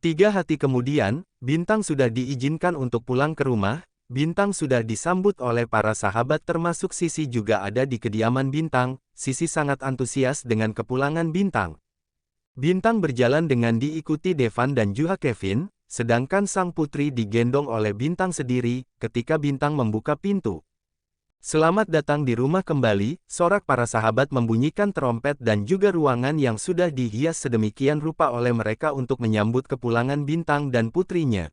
3 hari kemudian, Bintang sudah diizinkan untuk pulang ke rumah. Bintang sudah disambut oleh para sahabat termasuk Sisi juga ada di kediaman Bintang. Sisi sangat antusias dengan kepulangan Bintang. Bintang berjalan dengan diikuti Devan dan juga Kevin, sedangkan sang putri digendong oleh Bintang sendiri. Ketika Bintang membuka pintu, "Selamat datang di rumah kembali," sorak para sahabat membunyikan trompet dan juga ruangan yang sudah dihias sedemikian rupa oleh mereka untuk menyambut kepulangan Bintang dan putrinya.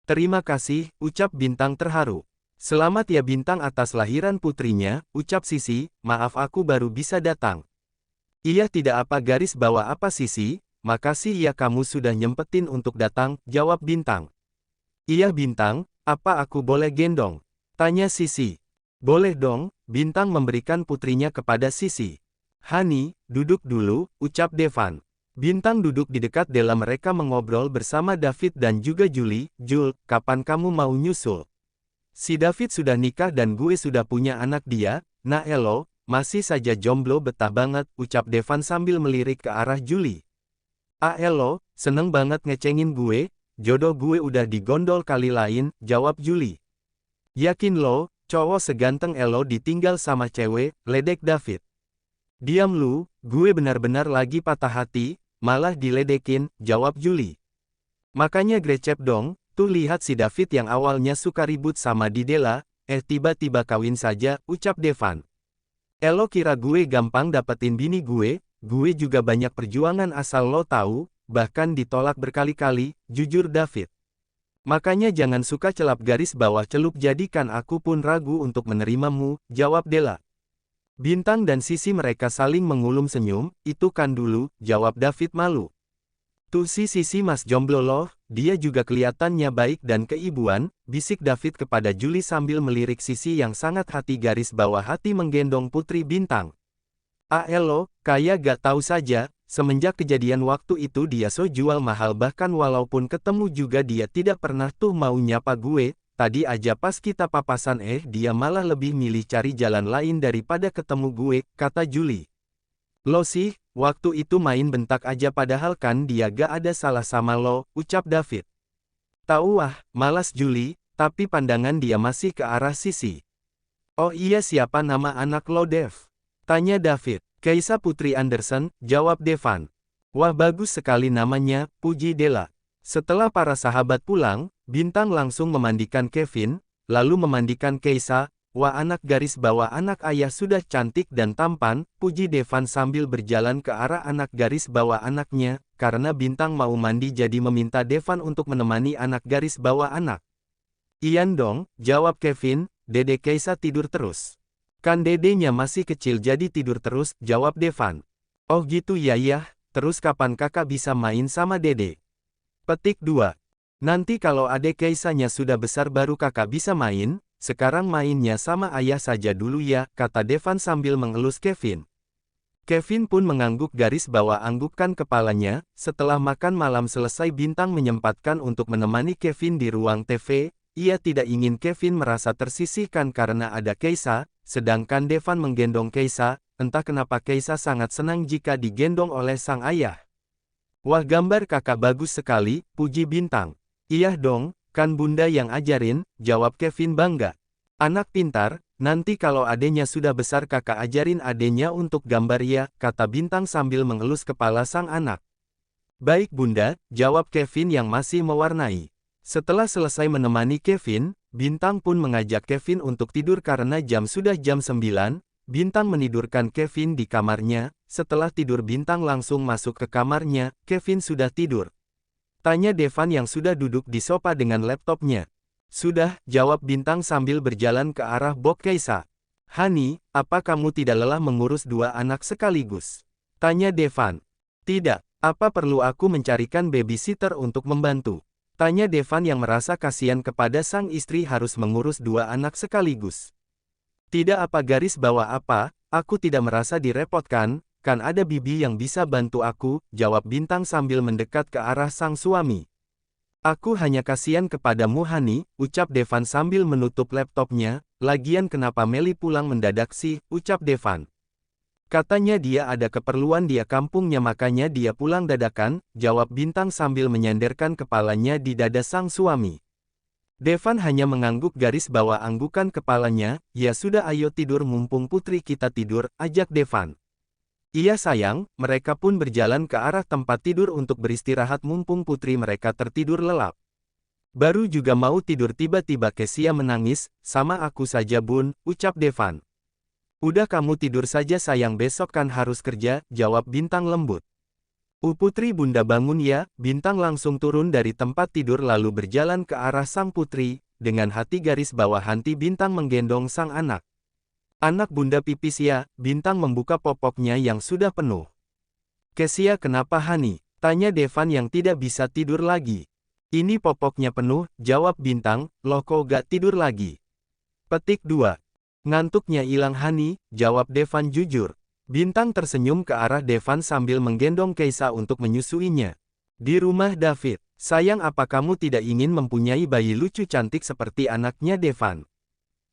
"Terima kasih," ucap Bintang terharu. "Selamat ya Bintang atas lahiran putrinya," ucap Sisi. "Maaf aku baru bisa datang." "Iya tidak apa garis bawah apa Sisi, makasih ya kamu sudah nyempetin untuk datang," jawab Bintang. "Iya Bintang, apa aku boleh gendong?" tanya Sisi. "Boleh dong," Bintang memberikan putrinya kepada Sisi. "Hani, duduk dulu," ucap Devan. Bintang duduk di dekat Della mereka mengobrol bersama David dan juga Julie. "Jul, kapan kamu mau nyusul? Si David sudah nikah dan gue sudah punya anak dia." "Nah elo, masih saja jomblo betah banget," ucap Devan sambil melirik ke arah Julie. "Ah elo, seneng banget ngecengin gue, jodoh gue udah digondol kali lain," jawab Julie. "Yakin lo, cowok seganteng elo ditinggal sama cewek," ledek David. "Diam lu, gue benar-benar lagi patah hati, malah diledekin," jawab Julie. "Makanya grecep dong, tuh lihat si David yang awalnya suka ribut sama Della, tiba-tiba kawin saja," ucap Devan. "Elo kira gue gampang dapetin bini gue juga banyak perjuangan asal lo tahu, bahkan ditolak berkali-kali," jujur David. "Makanya jangan suka celap garis bawah celup jadikan aku pun ragu untuk menerimamu," jawab Della. Bintang dan Sisi mereka saling mengulum senyum. "Itu kan dulu," jawab David malu. "Tuh si Sisi mas jomblo loh, dia juga kelihatannya baik dan keibuan," bisik David kepada Julie sambil melirik Sisi yang sangat hati garis bawah hati menggendong putri Bintang. "Ah elo, kayak gak tahu saja, semenjak kejadian waktu itu dia so jual mahal bahkan walaupun ketemu juga dia tidak pernah tuh mau nyapa gue. Tadi aja pas kita papasan dia malah lebih milih cari jalan lain daripada ketemu gue," kata Julie. "Lo sih, waktu itu main bentak aja padahal kan dia gak ada salah sama lo," ucap David. "Tahu malas Julie," tapi pandangan dia masih ke arah Sisi. "Oh iya siapa nama anak lo Dev?" tanya David. "Keisa Putri Anderson," jawab Devan. "Wah bagus sekali namanya," puji Della. Setelah para sahabat pulang, Bintang langsung memandikan Kevin, lalu memandikan Keisa. "Wah anak garis bawah anak ayah sudah cantik dan tampan," puji Devan sambil berjalan ke arah anak garis bawah anaknya, karena Bintang mau mandi jadi meminta Devan untuk menemani anak garis bawah anak. "Iyan dong," jawab Kevin, "Dede Keisa tidur terus." "Kan dedenya masih kecil jadi tidur terus," jawab Devan. "Oh gitu ya yah, terus kapan kakak bisa main sama dede?" Petik 2. "Nanti kalau adek Keisanya sudah besar baru kakak bisa main, sekarang mainnya sama ayah saja dulu ya," kata Devan sambil mengelus Kevin. Kevin pun mengangguk garis bawah anggukkan kepalanya. Setelah makan malam selesai Bintang menyempatkan untuk menemani Kevin di ruang TV. Ia tidak ingin Kevin merasa tersisihkan karena ada Keisa, sedangkan Devan menggendong Keisa. Entah kenapa Keisa sangat senang jika digendong oleh sang ayah. "Wah gambar kakak bagus sekali," puji Bintang. "Iya dong, kan bunda yang ajarin," jawab Kevin bangga. "Anak pintar, nanti kalau adenya sudah besar kakak ajarin adenya untuk gambar ya," kata Bintang sambil mengelus kepala sang anak. "Baik bunda," jawab Kevin yang masih mewarnai. Setelah selesai menemani Kevin, Bintang pun mengajak Kevin untuk tidur karena sudah jam 9. Bintang menidurkan Kevin di kamarnya. Setelah tidur Bintang langsung masuk ke kamarnya. "Kevin sudah tidur?" tanya Devan yang sudah duduk di sofa dengan laptopnya. "Sudah," jawab Bintang sambil berjalan ke arah Bob Keisa. "Hani, apa kamu tidak lelah mengurus 2 anak sekaligus?" tanya Devan. "Tidak, apa perlu aku mencarikan babysitter untuk membantu?" tanya Devan yang merasa kasihan kepada sang istri harus mengurus 2 anak sekaligus. "Tidak apa garis bawah apa, aku tidak merasa direpotkan. Kan ada bibi yang bisa bantu aku," jawab Bintang sambil mendekat ke arah sang suami. "Aku hanya kasihan kepadamu Hani," ucap Devan sambil menutup laptopnya. "Lagian kenapa Meli pulang mendadak sih," ucap Devan. Katanya dia ada keperluan di kampungnya makanya dia pulang dadakan, jawab Bintang sambil menyandarkan kepalanya di dada sang suami. Devan hanya mengangguk garis bawah anggukan kepalanya, ya sudah ayo tidur mumpung putri kita tidur, ajak Devan. Iya sayang, mereka pun berjalan ke arah tempat tidur untuk beristirahat mumpung putri mereka tertidur lelap. Baru juga mau tidur tiba-tiba Kesia menangis, sama aku saja bun, ucap Devan. Udah kamu tidur saja sayang besok kan harus kerja, jawab Bintang lembut. Putri bunda bangun ya, Bintang langsung turun dari tempat tidur lalu berjalan ke arah sang putri, dengan hati garis bawah hati Bintang menggendong sang anak. Anak bunda pipis ya, Bintang membuka popoknya yang sudah penuh. Kesia kenapa Hani? Tanya Devan yang tidak bisa tidur lagi. Ini popoknya penuh, jawab Bintang, loh kok gak tidur lagi? Petik 2. Ngantuknya hilang Hani, jawab Devan jujur. Bintang tersenyum ke arah Devan sambil menggendong Keisa untuk menyusuinya. Di rumah David, sayang apa kamu tidak ingin mempunyai bayi lucu cantik seperti anaknya Devan?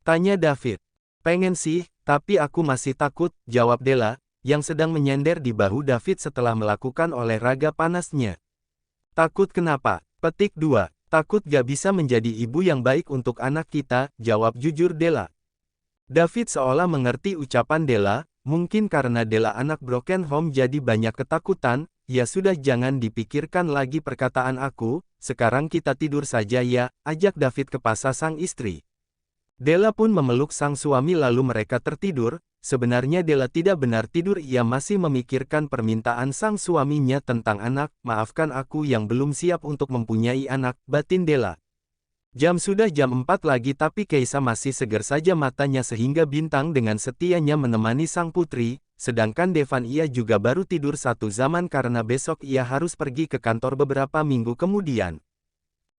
Tanya David. Pengen sih, tapi aku masih takut, jawab Della, yang sedang menyender di bahu David setelah melakukan olahraga panasnya. Takut kenapa? Petik 2. Takut gak bisa menjadi ibu yang baik untuk anak kita, jawab jujur Della. David seolah mengerti ucapan Della, mungkin karena Della anak broken home jadi banyak ketakutan, ya sudah jangan dipikirkan lagi perkataan aku, sekarang kita tidur saja ya, ajak David ke pasar sang istri. Della pun memeluk sang suami lalu mereka tertidur, sebenarnya Della tidak benar tidur ia masih memikirkan permintaan sang suaminya tentang anak, maafkan aku yang belum siap untuk mempunyai anak, batin Della. Jam sudah jam 4 lagi tapi Keisa masih segar saja matanya sehingga Bintang dengan setianya menemani sang putri, sedangkan Devan ia juga baru tidur satu zaman karena besok ia harus pergi ke kantor beberapa minggu kemudian.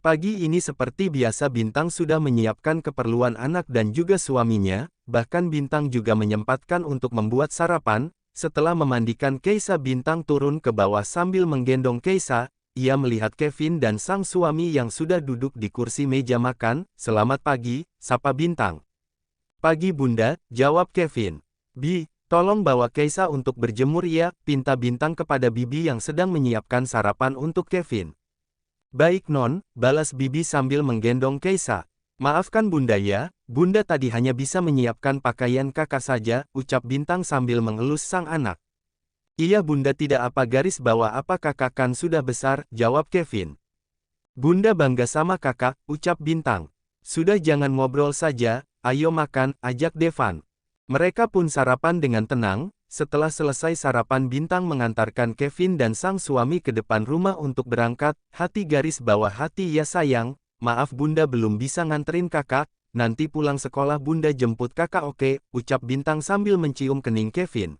Pagi ini seperti biasa Bintang sudah menyiapkan keperluan anak dan juga suaminya, bahkan Bintang juga menyempatkan untuk membuat sarapan. Setelah memandikan Keisa Bintang turun ke bawah sambil menggendong Keisa. Ia melihat Kevin dan sang suami yang sudah duduk di kursi meja makan. Selamat pagi, sapa Bintang. Pagi bunda, jawab Kevin. Bi, tolong bawa Keisa untuk berjemur ya, pinta Bintang kepada Bibi yang sedang menyiapkan sarapan untuk Kevin. Baik non, balas Bibi sambil menggendong Keisa. Maafkan bunda ya, bunda tadi hanya bisa menyiapkan pakaian kakak saja, ucap Bintang sambil mengelus sang anak. Iya bunda tidak apa garis bawah apa kakak kan sudah besar, jawab Kevin. Bunda bangga sama kakak, ucap Bintang. Sudah jangan ngobrol saja, ayo makan, ajak Devan. Mereka pun sarapan dengan tenang, setelah selesai sarapan Bintang mengantarkan Kevin dan sang suami ke depan rumah untuk berangkat, hati garis bawah hati ya sayang, maaf bunda belum bisa nganterin kakak, nanti pulang sekolah bunda jemput kakak oke, ucap Bintang sambil mencium kening Kevin.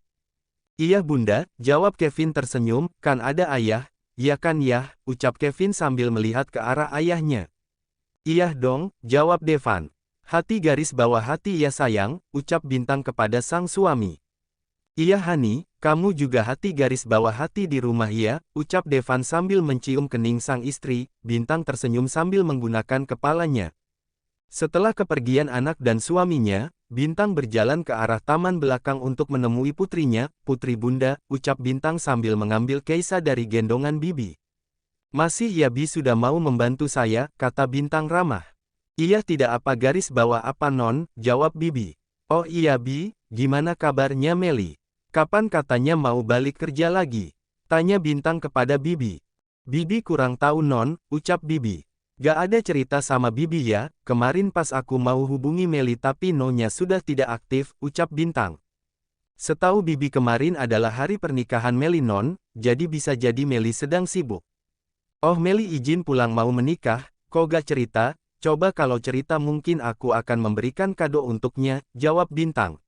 Iya bunda, jawab Kevin tersenyum, kan ada ayah, ya kan ya, ucap Kevin sambil melihat ke arah ayahnya. Iya dong, jawab Devan. Hati garis bawah hati ya sayang, ucap Bintang kepada sang suami. Iya Hani, kamu juga hati garis bawah hati di rumah ya, ucap Devan sambil mencium kening sang istri. Bintang tersenyum sambil menggunakan kepalanya. Setelah kepergian anak dan suaminya, Bintang berjalan ke arah taman belakang untuk menemui putrinya, putri bunda, ucap Bintang sambil mengambil Keisa dari gendongan Bibi. Masih ya Bi sudah mau membantu saya, kata Bintang ramah. Iya tidak apa garis bawah apa non, jawab Bibi. Oh iya Bi, gimana kabarnya Meli? Kapan katanya mau balik kerja lagi? Tanya Bintang kepada Bibi. Bibi kurang tahu non, ucap Bibi. Gak ada cerita sama Bibi ya, kemarin pas aku mau hubungi Meli tapi no-nya sudah tidak aktif, ucap Bintang. Setahu Bibi kemarin adalah hari pernikahan Meli non, jadi bisa jadi Meli sedang sibuk. Oh Meli izin pulang mau menikah, kok gak cerita, coba kalau cerita mungkin aku akan memberikan kado untuknya, jawab Bintang.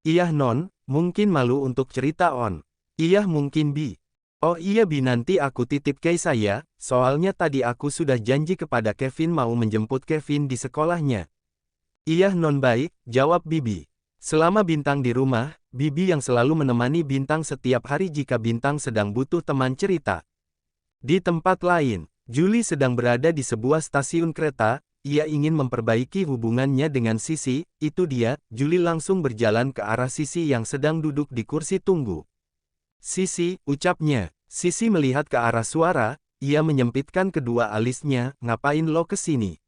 Iya non, mungkin malu untuk cerita on. Iya mungkin Bi. Oh iya Bi nanti aku titip Keisa ya, soalnya tadi aku sudah janji kepada Kevin mau menjemput Kevin di sekolahnya. Iya non baik, jawab Bibi. Selama Bintang di rumah, Bibi yang selalu menemani Bintang setiap hari jika Bintang sedang butuh teman cerita. Di tempat lain, Julie sedang berada di sebuah stasiun kereta, ia ingin memperbaiki hubungannya dengan Sisi, itu dia, Julie langsung berjalan ke arah Sisi yang sedang duduk di kursi tunggu. Sisi, ucapnya. Sisi melihat ke arah suara, ia menyempitkan kedua alisnya, ngapain lo ke sini?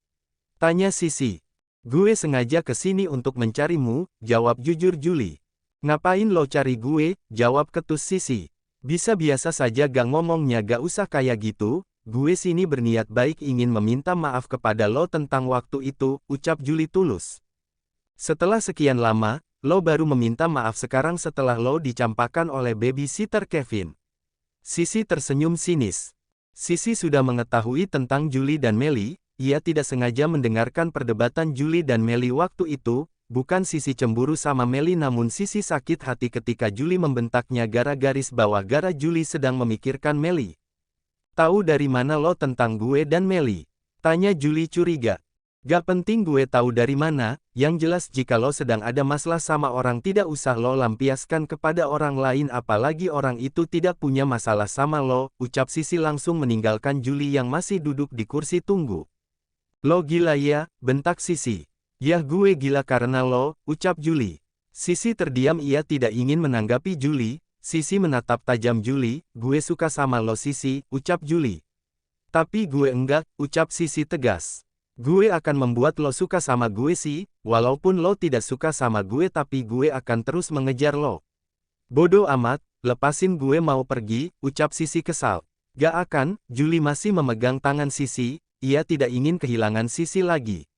Tanya Sisi. Gue sengaja ke sini untuk mencarimu, jawab jujur Julie. Ngapain lo cari gue, jawab ketus Sisi. Bisa biasa saja gak ngomongnya gak usah kayak gitu, gue sini berniat baik ingin meminta maaf kepada lo tentang waktu itu, ucap Julie tulus. Setelah sekian lama, lo baru meminta maaf sekarang setelah lo dicampakkan oleh babysitter Kevin. Sisi tersenyum sinis. Sisi sudah mengetahui tentang Julie dan Melly, ia tidak sengaja mendengarkan perdebatan Julie dan Melly waktu itu, bukan Sisi cemburu sama Melly namun Sisi sakit hati ketika Julie membentaknya gara Julie sedang memikirkan Melly. Tahu dari mana lo tentang gue dan Melly? Tanya Julie curiga. Gak penting gue tahu dari mana, yang jelas jika lo sedang ada masalah sama orang tidak usah lo lampiaskan kepada orang lain apalagi orang itu tidak punya masalah sama lo, ucap Sisi langsung meninggalkan Julie yang masih duduk di kursi tunggu. Lo gila ya, bentak Sisi. Yah gue gila karena lo, ucap Julie. Sisi terdiam ia tidak ingin menanggapi Julie. Sisi menatap tajam Julie, gue suka sama lo Sisi, ucap Julie. Tapi gue enggak, ucap Sisi tegas. Gue akan membuat lo suka sama gue sih, walaupun lo tidak suka sama gue tapi gue akan terus mengejar lo. Bodoh amat, lepasin gue mau pergi, ucap Sisi kesal. Gak akan, Julie masih memegang tangan Sisi, ia tidak ingin kehilangan Sisi lagi.